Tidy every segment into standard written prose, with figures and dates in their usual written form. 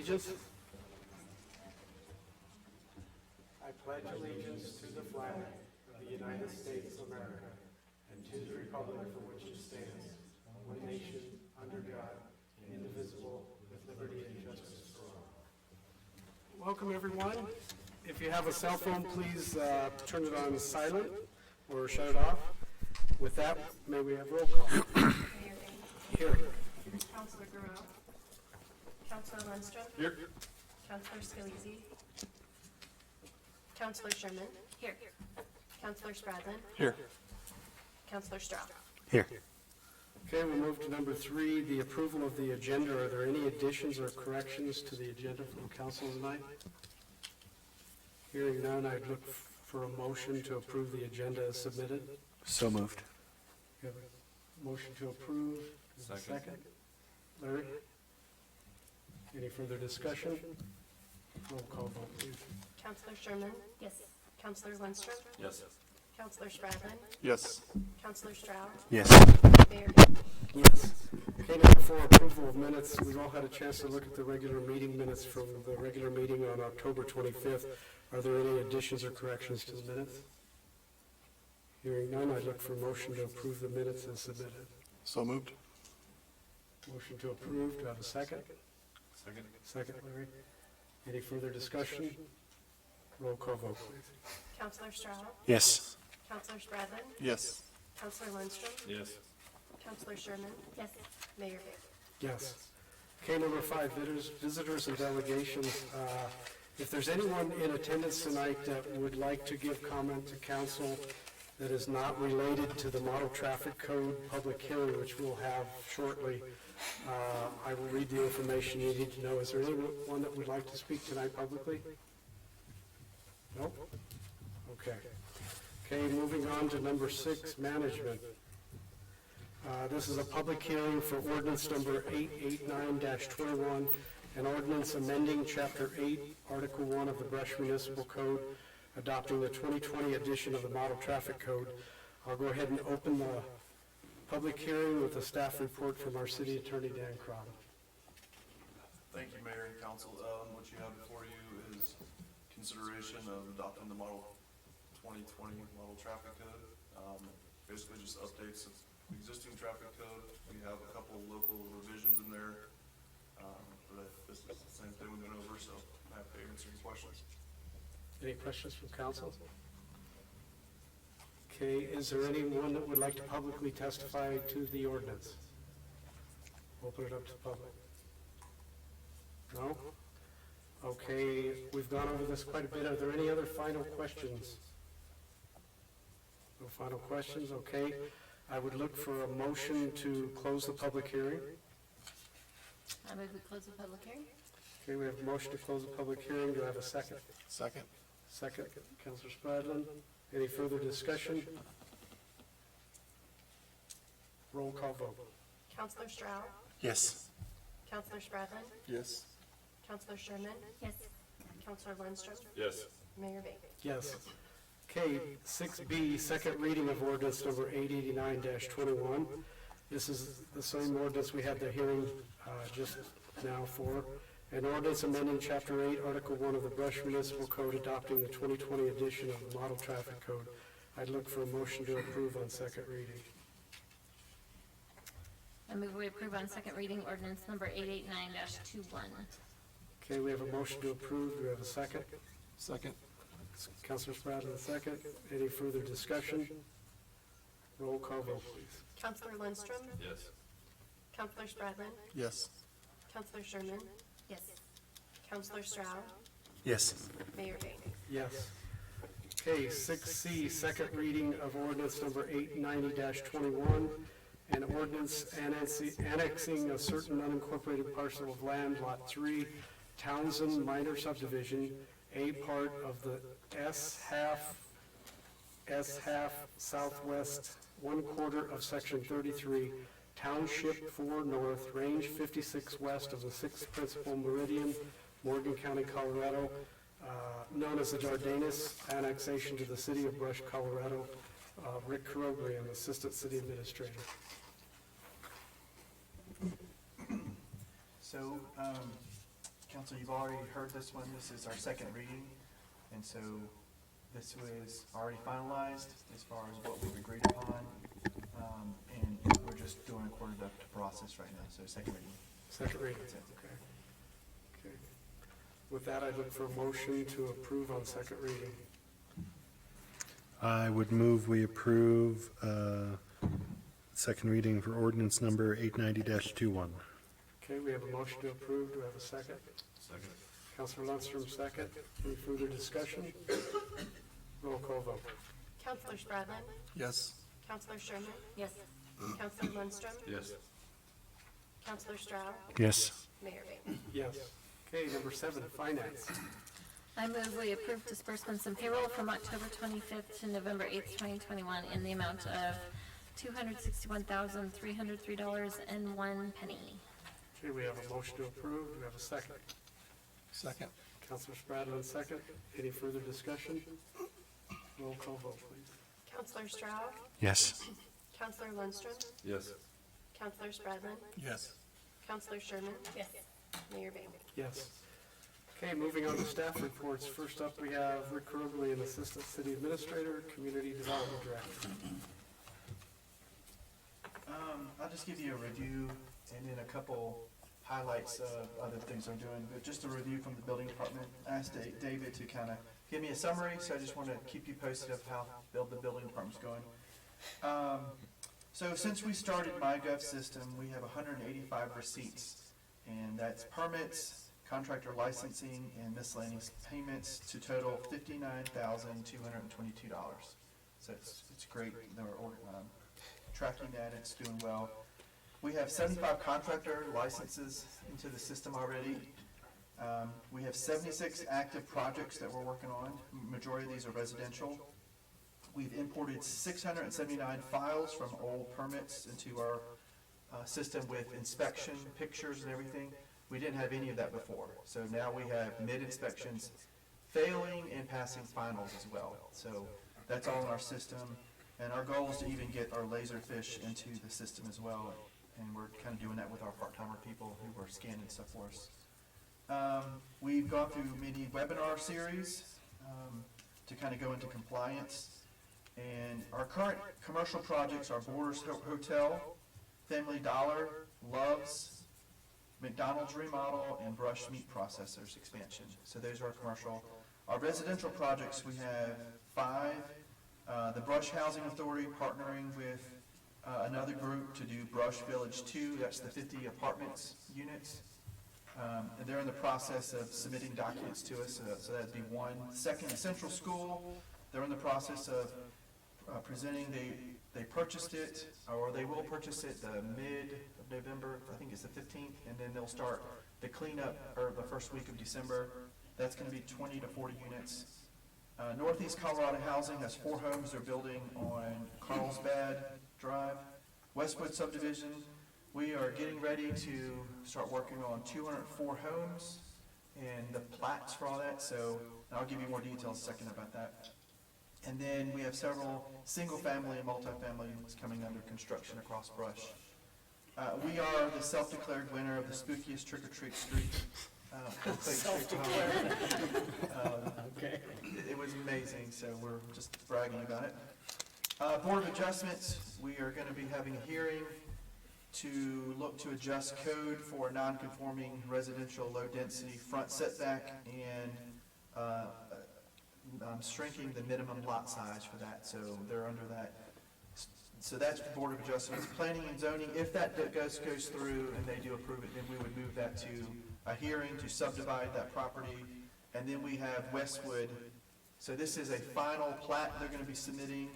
allegiance. I pledge allegiance to the flag of the United States of America and to the republic for which it stands, one nation, under God, indivisible, with liberty and justice for all. Welcome, everyone. If you have a cell phone, please turn it on silent or shut it off. With that, may we have roll call? Here. Councilor Giroux. Councilor Lundstrom. Here. Councilor Scalise. Councilor Sherman. Here. Councilor Spradlin. Here. Councilor Strauss. Here. Okay, we'll move to number 3, the approval of the agenda. Are there any additions or corrections to the agenda from council tonight? Hearing none, I'd look for a motion to approve the agenda as submitted. So moved. We have a motion to approve. Is there a second? Larry? Any further discussion? Roll call vote, please. Councilor Sherman. Yes. Councilor Lundstrom. Yes. Councilor Spradlin. Yes. Councilor Strauss. Yes. Mayor. Yes. Okay, number 4, approval of minutes. We've all had a chance to look at the regular meeting minutes from the regular meeting on October 25th. Are there any additions or corrections to the minutes? Hearing none, I'd look for a motion to approve the minutes as submitted. So moved. Motion to approve. Do I have a second? Second. Second, Larry. Any further discussion? Roll call vote, please. Councilor Strauss. Yes. Councilor Spradlin. Yes. Councilor Lundstrom. Yes. Councilor Sherman. Yes. Mayor. Yes. Okay, number 5, visitors and delegations. If there's anyone in attendance tonight that would like to give comment to council that is not related to the Model Traffic Code public hearing, which we'll have shortly, I will read the information you need to know. Is there anyone that would like to speak tonight publicly? Nope? Okay. Okay, moving on to number 6, management. This is a public hearing for ordinance number 889-21, an ordinance amending Chapter 8, Article 1 of the Brush Municipal Code, adopting the 2020 edition of the Model Traffic Code. I'll go ahead and open the public hearing with a staff report from our city attorney, Dan Crowder. Thank you, Mayor and Council. What you have before you is consideration of adopting the Model 2020 Model Traffic Code. Basically just updates of existing traffic code. We have a couple of local revisions in there. But this is the same thing we went over, so I'm happy to answer any questions. Any questions from council? Okay, is there anyone that would like to publicly testify to the ordinance? Open it up to the public. No? Okay, we've gone over this quite a bit. Are there any other final questions? No final questions, okay. I would look for a motion to close the public hearing. I move we close the public hearing. Okay, we have a motion to close the public hearing. Do I have a second? Second. Second, Councilor Spradlin. Any further discussion? Roll call vote. Councilor Strauss. Yes. Councilor Spradlin. Yes. Councilor Sherman. Yes. Councilor Lundstrom. Yes. Mayor Bay. Yes. Okay, 6B, second reading of ordinance number 889-21. This is the same ordinance we had the hearing just now for. An ordinance amending Chapter 8, Article 1 of the Brush Municipal Code, adopting the 2020 edition of the Model Traffic Code. I'd look for a motion to approve on second reading. I move we approve on second reading ordinance number 889-21. Okay, we have a motion to approve. Do we have a second? Second. Councilor Spradlin, second. Any further discussion? Roll call vote, please. Councilor Lundstrom. Yes. Councilor Spradlin. Yes. Councilor Sherman. Yes. Councilor Strauss. Yes. Mayor Bay. Yes. Okay, 6C, second reading of ordinance number 890-21, an ordinance annexing a certain unincorporated parcel of land, Lot 3, Townsend Minor Subdivision, a part of the S half southwest 1/4 of Section 33, Township 4 North, Range 56 west of the 6th Principal Meridian, Morgan County, Colorado, known as the Dardanus annexation to the City of Brush, Colorado. Rick Caroglian, Assistant City Administrator. So, Council, you've already heard this one. This is our second reading. And so this was already finalized as far as what we've agreed upon. And we're just doing according to process right now, so second reading. Second reading, That's it. okay. Okay. With that, I'd look for a motion to approve on second reading. I would move we approve second reading for ordinance number 890-21. Okay, we have a motion to approve. Do we have a second? Second. Counselor Lundstrom, second. Any further discussion? Roll call vote. Counselor Spradlin? Yes. Counselor Sherman? Yes. Counselor Lundstrom? Yes. Counselor Stroud? Yes. Mayor Bailey? Yes. Okay, number 7, finance. I move we approve disbursements and payroll from October 25th to November 8th, 2021 in the amount of $261,303.01. Okay, we have a motion to approve. Do we have a second? Second. Counselor Spradlin, second. Any further discussion? Roll call vote, please. Counselor Stroud? Yes. Counselor Lundstrom? Yes. Counselor Spradlin? Yes. Counselor Sherman? Yes. Mayor Bailey? Yes. Okay, moving on to staff reports. First up, we have Rick Rugley, an Assistant City Administrator, Community Development Director. I'll just give you a review and then a couple highlights of other things I'm doing, but just a review from the building department. I asked David to kind of give me a summary, so I just want to keep you posted of how the building department's going. So since we started MyGov system, we have 185 receipts, and that's permits, contractor licensing, and miscellaneous payments to total $59,222. So it's great. They're tracking that, it's doing well. We have 75 contractor licenses into the system already. We have 76 active projects that we're working on. Majority of these are residential. We've imported 679 files from old permits into our system with inspection pictures and everything. We didn't have any of that before. So now we have mid-inspections failing and passing finals as well. So that's all in our system. And our goal is to even get our Laserfish into the system as well. And we're kind of doing that with our part-timer people who are scanning stuff for us. We've gone through many webinar series to kind of go into compliance. And our current commercial projects are Borders Hotel, Family Dollar, Love's, McDonald's remodel, and Brush Meat Processors expansion. So those are our commercial. Our residential projects, we have 5. The Brush Housing Authority partnering with another group to do Brush Village 2. That's the 50 apartments units. And they're in the process of submitting documents to us, so that'd be 1. Second, Central School, they're in the process of presenting, they purchased it, or they will purchase it the mid of November, I think it's the 15th, and then they'll start the cleanup, or the first week of December. That's gonna be 20 to 40 units. Northeast Colorado Housing has 4 homes they're building on Carlsbad Drive. Westwood Subdivision, we are getting ready to start working on 204 homes and the plats for all that, so I'll give you more details in a second about that. And then we have several single-family and multifamilies coming under construction across Brush. We are the self-declared winner of the spookiest trick-or-treat street. Self-declared. Okay. It was amazing, so we're just bragging about it. Board of Adjustments, we are going to be having a hearing to look to adjust code for non-conforming residential low-density front setback and shrinking the minimum lot size for that, so they're under that. So that's the Board of Adjustments. Planning and Zoning, if that goes through and they do approve it, then we would move that to a hearing to subdivide that property. And then we have Westwood. So this is a final plat they're going to be submitting.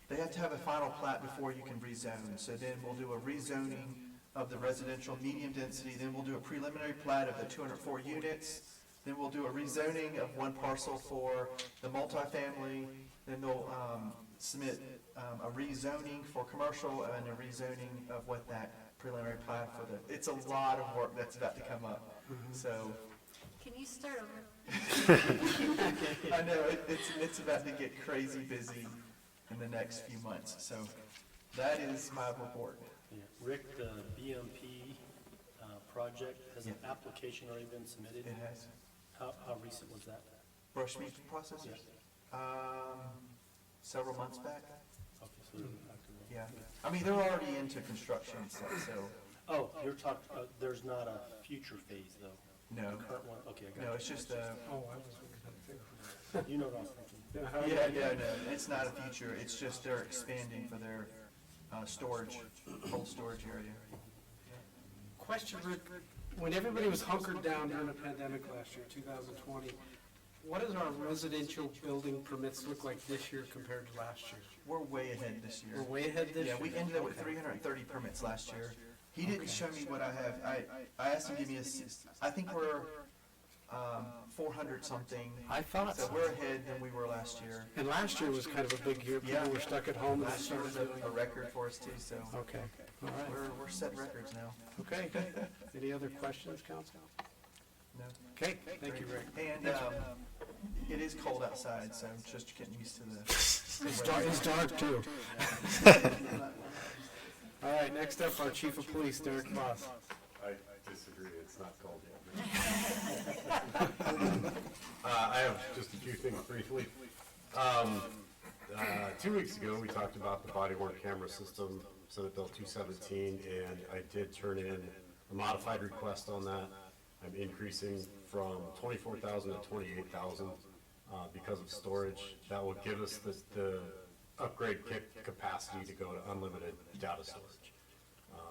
They have to have a final plat before you can rezone. So then we'll do a rezoning of the residential medium density. Then we'll do a preliminary plat of the 204 units. Then we'll do a rezoning of 1 parcel for the multifamily. Then they'll submit a rezoning for commercial and a rezoning of what that preliminary plat for the. It's a lot of work that's about to come up. So. Can you start over? I know it's about to get crazy busy in the next few months. So that is my report. Yeah. Rick, the BMP project. Has an application already been submitted? It has. How recent was that? Brush meat process? Yes. Several months back. Okay, so they're active. Yeah. I mean, they're already into construction and stuff, so, Oh, you're talking, there's not a future phase though? no. The current one, okay, I No, got it's just Oh, I was looking at that too. you. You know what I was thinking. no, it's not a future, it's just they're expanding for their, storage, cold storage area. Question, Rick, when everybody was hunkered down during the pandemic last year, 2020, what does our residential building permits look like this year compared to last year? We're way ahead this year. We're way ahead this year? Yeah, we ended up with 330 permits last year. He didn't show me what I have. I asked him to give me I think we're, 400 something. I thought So so. we're ahead than we were last year. And last year was kind of a big year. Yeah. People were stuck at home. and Last year was a record for us too, so Okay, all right. we're setting records now. Okay. Any other questions, council? No. Okay, thank you, Rick. And, it is cold outside, so just getting used to the. It's dark too. All right, next up, our chief of police, Derek Voss. I disagree, it's not cold yet. I have just a few things briefly. 2 weeks ago, we talked about the body worn camera system, Senate Bill 217, and I did turn in a modified request on that. I'm increasing from 24,000 to 28,000 because of storage. That will give us the upgrade capacity to go to unlimited data storage,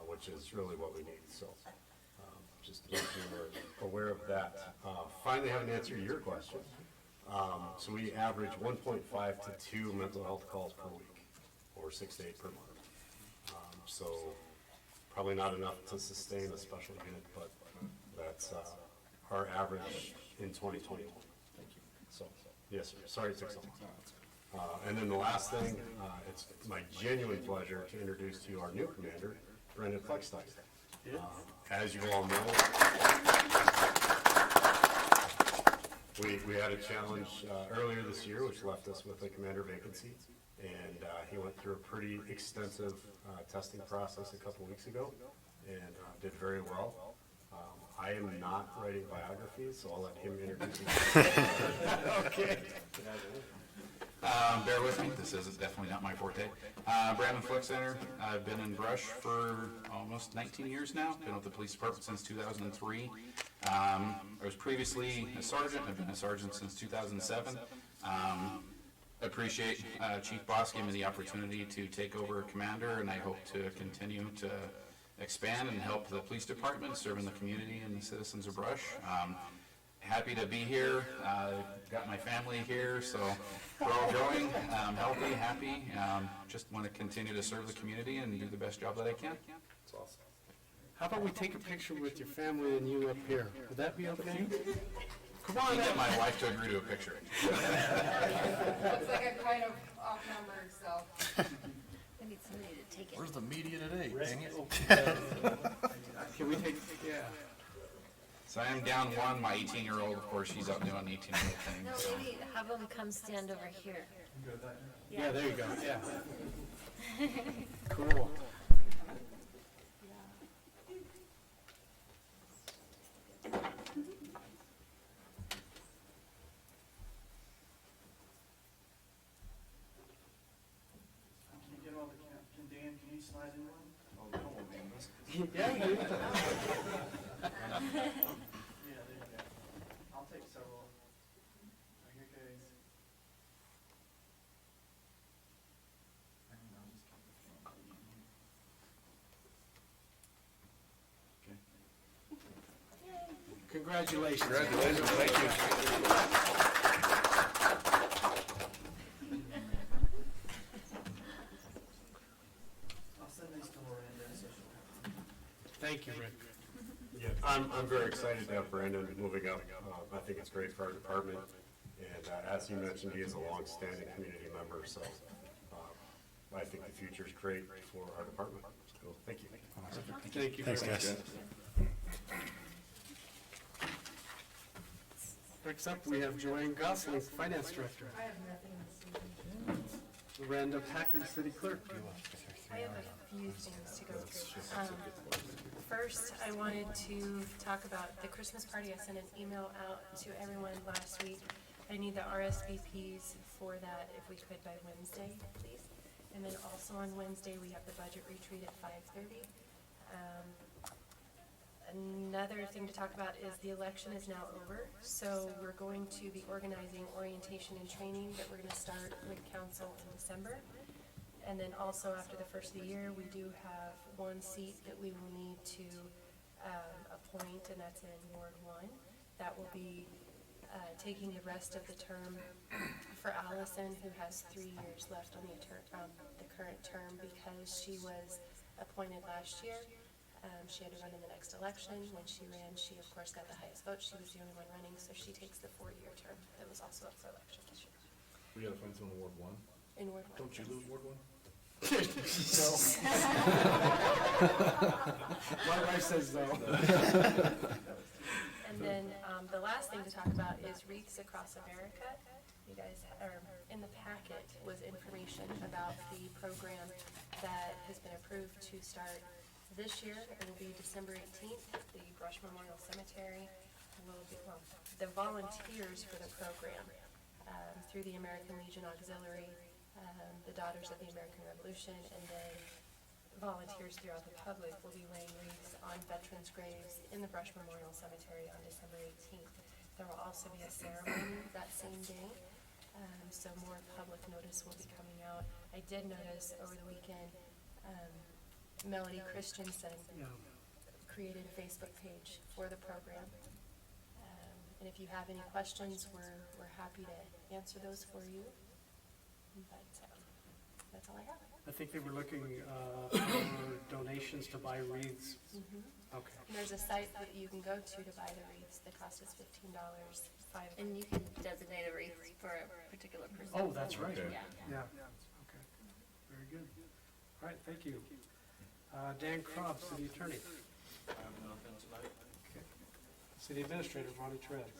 which is really what we need. So just to make you aware of that. Finally, have an answer to your question. So we average 1.5 to 2 mental health calls per week, or 6 to 8 per month. So probably not enough to sustain a special unit, but that's our average in 2021. So, yes, sir. Sorry it took so long. And then the last thing, it's my genuine pleasure to introduce to you our new commander, Brendan Fleckstein. As you all know, we had a challenge earlier this year, which left us with a commander vacancy, and he went through a pretty extensive testing process a couple weeks ago, and did very well. I am not writing biographies, so I'll let him introduce himself. Okay. Bear with me, this is definitely not my forte. Brandon Flecksteiner, I've been in Brush for almost 19 years now, been with the police department since 2003. I was previously a sergeant, I've been a sergeant since 2007. Appreciate Chief Boss giving me the opportunity to take over commander, and I hope to continue to expand and help the police department, serving the community and the citizens of Brush. Happy to be here, got my family here, so we're all growing, healthy, happy, just want to continue to serve the community and do the best job that I can. That's awesome. How about we take a picture with your family and you up here? Would that be okay? Come I on can get in. my wife to agree to a picture. Looks like I'm kind of off-numbered, so. We need somebody to take it. Where's the media today? Dang it. Can we take, yeah. So I am down one, my 18-year-old, of course, she's out doing 18-year-old No, things, so. maybe have them come stand over here. Yeah, there you go, yeah. Cool. Can Dan, can you slide in one? Oh, you don't want me in this. Yeah, you do. Yeah, there you go. I'll take several. Here it goes. Congratulations. Congratulations, thank you. I'll send these to Miranda, so she'll. Thank you, Rick. Yeah, I'm very excited to have Brandon moving up. I think it's great for our department. And as you mentioned, he is a long-standing community member, so I think the future is great for our department. So, thank you. Thank you. Thanks, very much. guys. Next up, we have Joanne Gosling, Finance Director. I have nothing this evening. Miranda Packard, City Clerk. I have a few things to go through. First, I wanted to talk about the Christmas party. I sent an email out to everyone last week. I need the RSVPs for that if we could by Wednesday, please. And then also on Wednesday, we have the budget retreat at 5:30. Another thing to talk about is the election is now over, so we're going to be organizing orientation and training that we're gonna start with council in December. And then also after the first of the year, we do have one seat that we will need to appoint, and that's in Ward 1. That will be taking the rest of the term for Allison, who has 3 years left on the current term because she was appointed last year. She had to run in the next election. When she ran, she of course got the highest vote. She was the only one running, so she takes the 4-year term that was also up for election this year. We gotta find someone in Ward 1. In Ward 1. Don't you lose Ward 1? My wife says no. And then the last thing to talk about is Wreaths Across America. You guys, in the packet was information about the program that has been approved to start this year. It will be December 18th. The Brush Memorial Cemetery will be, well, the volunteers for the program through the American Legion Auxiliary, the Daughters of the American Revolution, and then volunteers throughout the public will be laying wreaths on veterans' graves in the Brush Memorial Cemetery on December 18th. There will also be a ceremony that same day, so more public notice will be coming out. I did notice over the weekend, Melody Christensen created a Facebook page for the program. And if you have any questions, we're happy to answer those for you. But that's all I have. I think they were looking for donations to buy wreaths. Okay. And there's a site that you can go to buy the wreaths. The cost is $15. And you can designate a wreath for a particular person. Oh, that's right. Okay. Yeah. Yeah, okay. Very good. All right, thank you. Dan Krob, City Attorney. I have nothing tonight. Okay. City Administrator, Ronnie Trez.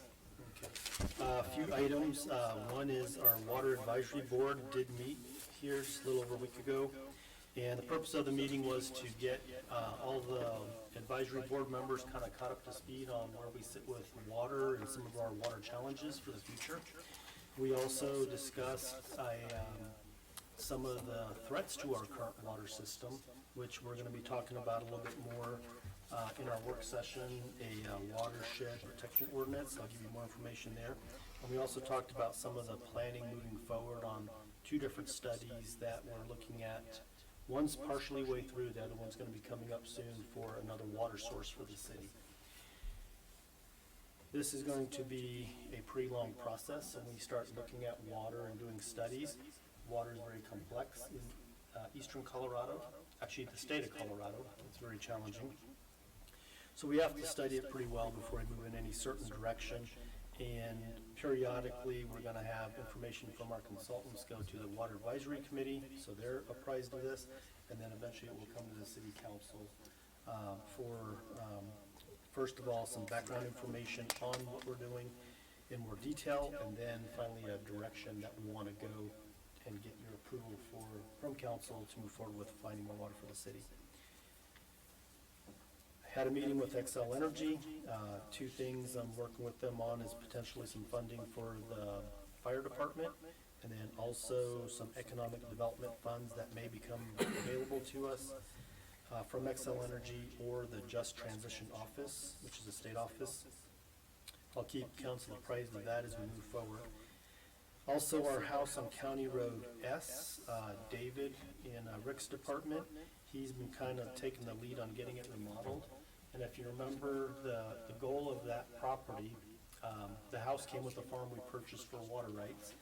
A few items. One is our Water Advisory Board did meet here just a little over a week ago. And the purpose of the meeting was to get all the advisory board members kind of caught up to speed on where we sit with water and some of our water challenges for the future. We also discussed some of the threats to our current water system, which we're going to be talking about a little bit more in our work session, a watershed protection ordinance. I'll give you more information there. And we also talked about some of the planning moving forward on 2 different studies that we're looking at. One's partially way through, the other one's going to be coming up soon for another water source for the city. This is going to be a pretty long process, and we start looking at water and doing studies. Water is very complex in eastern Colorado, actually the state of Colorado. It's very challenging. So we have to study it pretty well before we move in any certain direction. And periodically, we're going to have information from our consultants go to the Water Advisory Committee, so they're apprised of this. And then eventually it will come to the City Council for, first of all, some background information on what we're doing in more detail, and then finally a direction that we want to go and get your approval from council to move forward with finding more water for the city. Had a meeting with Xcel Energy. 2 things I'm working with them on is potentially some funding for the fire department, and then also some economic development funds that may become available to us from Xcel Energy or the Just Transition Office, which is a state office. I'll keep council apprised of that as we move forward. Also, our house on County Road S, David in Rick's department, he's been kind of taking the lead on getting it remodeled. And if you remember, the goal of that property, the house came with a farm we purchased for water rights,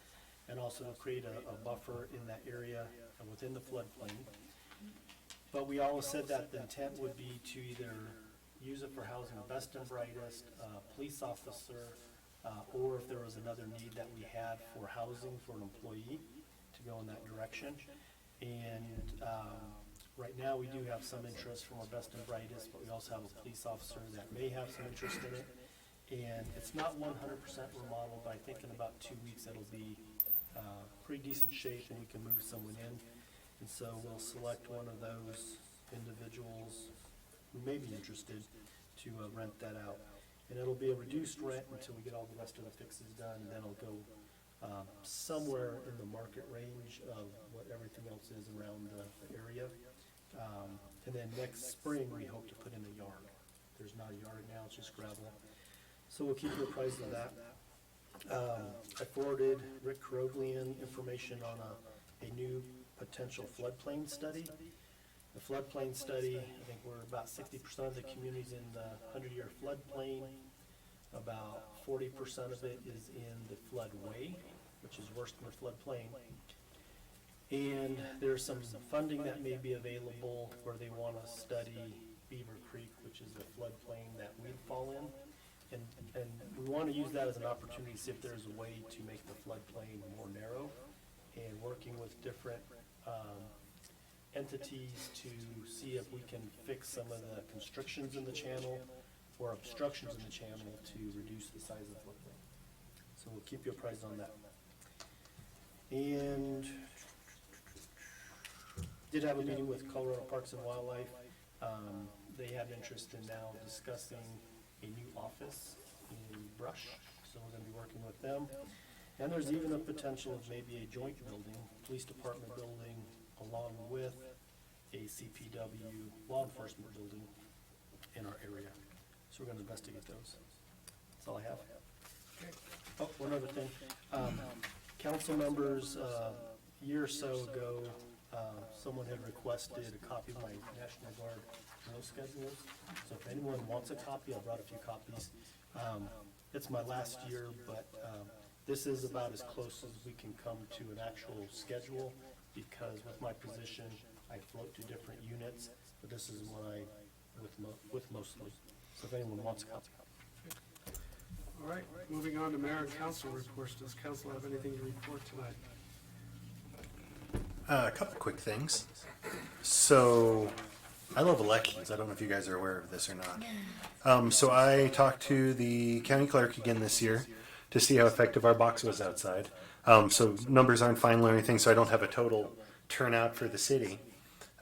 and also to create a buffer in that area within the floodplain. But we always said that the intent would be to either use it for housing a best and brightest, police officer, or if there was another need that we had for housing for an employee, to go in that direction. And right now, we do have some interest from our best and brightest, but we also have a police officer that may have some interest in it. And it's not 100% remodeled, but I think in about 2 weeks, it'll be pretty decent shape and we can move someone in. And so we'll select one of those individuals who may be interested to rent that out. And it'll be a reduced rent until we get all the rest of the fixes done, and then it'll go somewhere in the market range of what everything else is around the area. And then next spring, we hope to put in a yard. There's not a yard now, it's just gravel. So we'll keep you apprised of that. I forwarded Rick Caroglian information on a new potential floodplain study. The floodplain study, I think we're about 60% of the communities in the 100-year floodplain. About 40% of it is in the floodway, which is worse than the floodplain. And there's some funding that may be available where they want to study Beaver Creek, which is the floodplain that we'd fall in. And we want to use that as an opportunity to see if there's a way to make the floodplain more narrow, and working with different entities to see if we can fix some of the constrictions in the channel or obstructions in the channel to reduce the size of the floodplain. So we'll keep you apprised on that. And did have a meeting with Colorado Parks and Wildlife. They have interest in now discussing a new office in Brush, so we're gonna be working with them. And there's even a potential of maybe a joint building, police department building, along with a CPW law enforcement building in our area. So we're gonna investigate those. That's all I have. Oh, one other thing. Council members, a year or so ago, someone had requested a copy of my National Guard drill schedules. So if anyone wants a copy, I brought a few copies. It's my last year, but this is about as close as we can come to an actual schedule, because with my position, I float to different units, but this is what I, with mostly. So if anyone wants a copy. All right, moving on to mayor and council reports. Does council have anything to report tonight? A couple quick things. So, I love elections. I don't know if you guys are aware of this or not. So I talked to the county clerk again this year to see how effective our box was outside. So numbers aren't final or anything, so I don't have a total turnout for the city.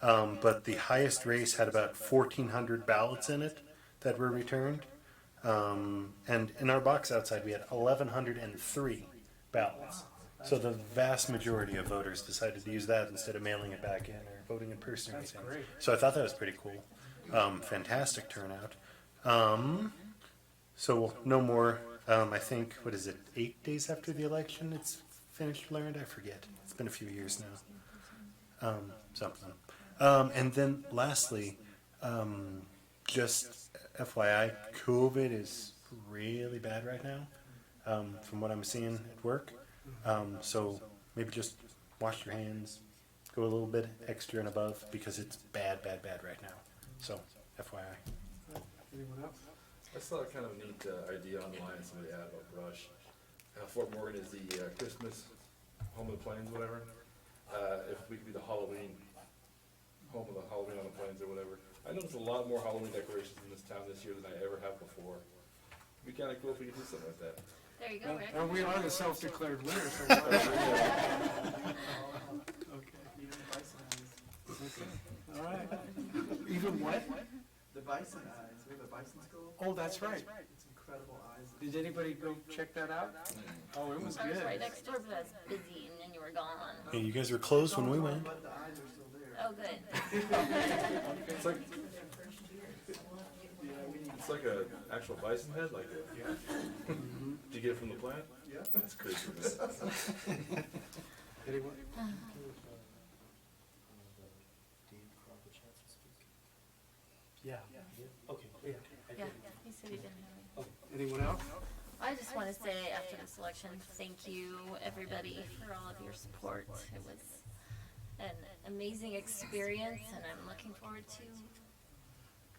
But the highest race had about 1,400 ballots in it that were returned. And in our box outside, we had 1,103 ballots. So the vast majority of voters decided to use that instead of mailing it back in or voting in person or anything. That's great. So I thought that was pretty cool. Fantastic turnout. So no more, I think, what is it, 8 days after the election it's finished, learned? I forget. It's been a few years now. Something. And then lastly, just FYI, COVID is really bad right now, from what I'm seeing at work. So maybe just wash your hands, go a little bit extra and above, because it's bad right now. So, FYI. Anyone else? I saw a kind of neat idea online somebody had about Brush. Fort Morgan is the Christmas home of the plains, whatever. If we could be the Halloween, home of the Halloween on the plains or whatever. I noticed a lot more Halloween decorations in this town this year than I ever have before. It'd be kind of cool if we could do something like that. There you go, Rick. And we are the self-declared winners. So why not? Okay. Even the bison eyes. Okay. All right. Even what? The bison eyes. We have a bison school. Oh, that's right. It's incredible eyes. Did anybody go check that out? Oh, it was I was good. right next door, but I was busy, and then you were gone. Hey, you guys were closed when we went. But the eyes are still there. Oh, good. It's like, it's like a actual bison head, like a, do you get it from the plant? Yeah. That's crazy. Anyone? Yeah. Okay, yeah. Yeah, he said he didn't have any. Anyone else? I just want to say, after this election, thank you, everybody, for all of your support. It was an amazing experience, and I'm looking forward to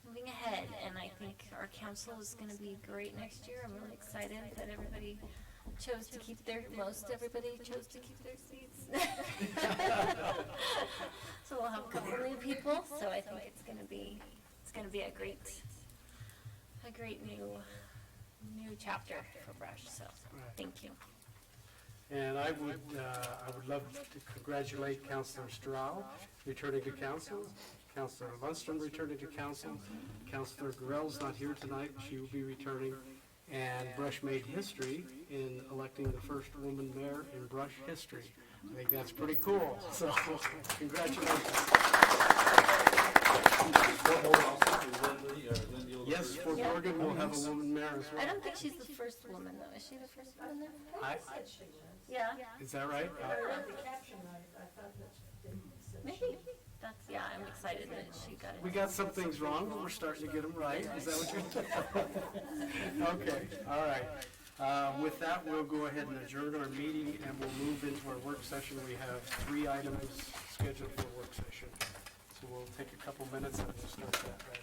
moving ahead. And I think our council is going to be great next year. I'm really excited that everybody chose to keep their, most everybody chose to keep their seats. So we'll have a couple new people, so I think it's going to be a great new chapter for Brush, so thank you. And I would love to congratulate Councilor Strahl, returning to council. Counselor Lundstrom returning to council. Counselor Gorell's not here tonight, she will be returning. And Brush made history in electing the first woman mayor in Brush history. I think that's pretty cool, so congratulations. Yes, Fort Morgan will have a woman mayor as I well. don't think she's the first woman though. Is she the first woman there? I- Yeah, Is that right? maybe. That's, yeah, I'm excited that she got We it. got some things wrong, but we're starting to get them right. Is that what you're? Okay, all right. With that, we'll go ahead and adjourn our meeting and we'll move into our work session. We have 3 items scheduled for work session. So we'll take a couple minutes and we'll start that right